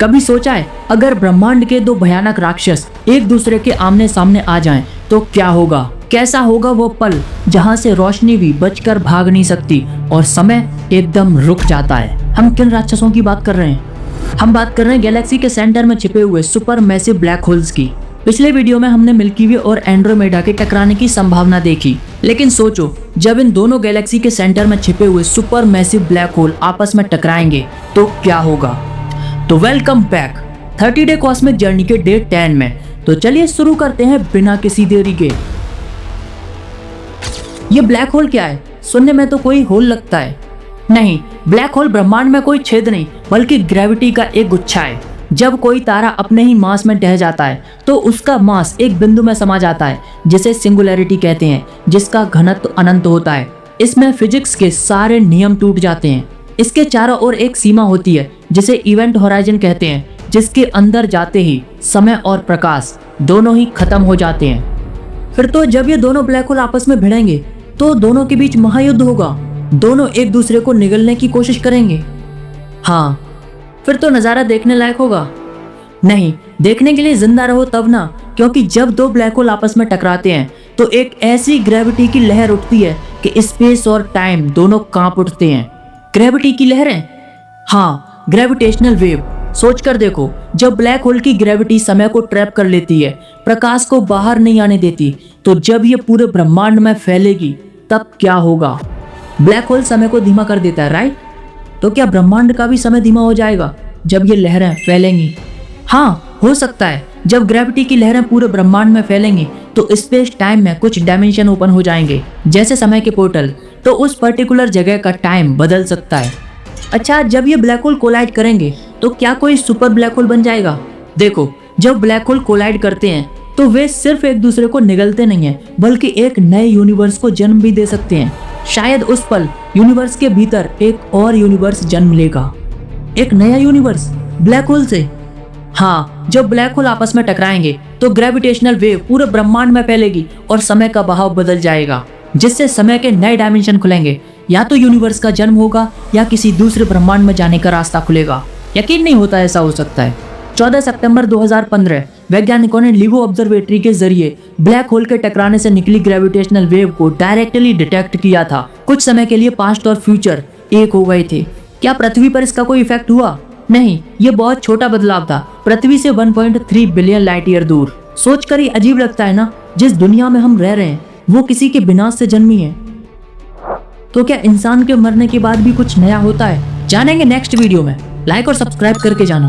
कभी सोचा है अगर ब्रह्मांड के दो भयानक राक्षस एक दूसरे के आमने सामने आ जाएं तो क्या होगा? कैसा होगा वो पल जहां से रोशनी भी बचकर भाग नहीं सकती और समय एकदम रुक जाता है? हम किन राक्षसों की बात कर रहे हैं? हम बात कर रहे हैं गैलेक्सी के सेंटर में छिपे हुए सुपर मैसिव ब्लैक होल्स की। पिछले वीडियो में हमने मिल्की वे और एंड्रोमेडा के टकराने की संभावना देखी, लेकिन सोचो जब इन दोनों गैलेक्सी के सेंटर में छिपे हुए सुपर मैसिव ब्लैक होल आपस में टकराएंगे तो क्या होगा? तो welcome back 30 day cosmic journey के डे 10 में। तो चलिए शुरू करते हैं बिना किसी देरी के। ये ब्लैक होल क्या है? सुनने में तो कोई होल लगता है। नहीं, ब्लैक होल ब्रह्मांड में कोई छेद नहीं बल्कि ग्रेविटी का एक गुच्छा है। जब कोई तारा अपने ही मास में ढह जाता है तो उसका मास एक बिंदु में समा जाता है जिसे सिंगुलैरिटी कहते हैं, जिसका घनत्व अनंत होता है। इसमें फिजिक्स के सारे नियम टूट जाते हैं। इसके चारों ओर एक सीमा होती है जिसे इवेंट होराइजन कहते हैं, जिसके अंदर जाते ही समय और प्रकाश दोनों ही खत्म हो जाते हैं। फिर तो जब ये दोनों ब्लैक होल आपस में भिड़ेंगे तो दोनों के बीच महायुद्ध होगा। दोनों एक दूसरे को निगलने की कोशिश करेंगे। हाँ, फिर तो नज़ारा देखने लायक होगा। नहीं, देखने के लिए जिंदा रहो तब ना, क्योंकि जब दो ब्लैक होल आपस में टकराते हैं तो एक ऐसी ग्रेविटी की लहर उठती है कि स्पेस और टाइम दोनों कांप उठते हैं। ग्रेविटी की लहरें? हाँ, ग्रेविटेशनल वेव। सोच कर देखो, जब ब्लैक होल की ग्रेविटी समय को ट्रैप कर लेती है, प्रकाश को बाहर नहीं आने देती, तो जब ये पूरे ब्रह्मांड में फैलेगी तब क्या होगा? ब्लैक होल समय को धीमा कर देता है, राइट? तो क्या ब्रह्मांड का भी समय धीमा हो जाएगा जब ये लहरें फैलेंगी? हाँ, हो सकता है। जब ग्रेविटी की लहरें पूरे ब्रह्मांड में फैलेंगी तो स्पेस टाइम में कुछ डायमेंशन ओपन हो जाएंगे, जैसे समय के पोर्टल। तो उस पर्टिकुलर जगह का टाइम बदल सकता है। अच्छा, जब ये ब्लैक होल कोलाइड करेंगे तो क्या कोई सुपर ब्लैक होल बन जाएगा? देखो, जब ब्लैक होल कोलाइड करते हैं तो वे सिर्फ एक दूसरे को निगलते नहीं हैं, बल्कि एक नए यूनिवर्स को जन्म भी दे सकते हैं। शायद उस पल यूनिवर्स के भीतर एक और यूनिवर्स जन्म लेगा। एक नया यूनिवर्स ब्लैक होल से? हाँ, जब ब्लैक होल आपस में टकराएंगे तो ग्रेविटेशनल वेव पूरे ब्रह्मांड में फैलेगी और समय का बहाव बदल जाएगा, जिससे समय के नए डायमेंशन खुलेंगे। या तो यूनिवर्स का जन्म होगा या किसी दूसरे ब्रह्मांड में जाने का रास्ता खुलेगा। यकीन नहीं होता ऐसा हो सकता है। 14 सितंबर 2015 वैज्ञानिकों ने लिवो ऑब्जर्वेटरी के जरिए ब्लैक होल के टकराने से निकली ग्रेविटेशनल वेव को डायरेक्टली डिटेक्ट किया था। कुछ समय के लिए पास्ट और फ्यूचर एक हो गए थे। क्या पृथ्वी पर इसका कोई इफेक्ट हुआ? नहीं, ये बहुत छोटा बदलाव था, पृथ्वी से 1.3 बिलियन लाइट ईयर दूर। सोचकर ही अजीब लगता है ना, जिस दुनिया में हम रह रहे हैं वो किसी के विनाश से जन्मी है। तो क्या इंसान के मरने के बाद भी कुछ नया होता है? जानेंगे नेक्स्ट वीडियो में। लाइक और सब्सक्राइब करके जाना।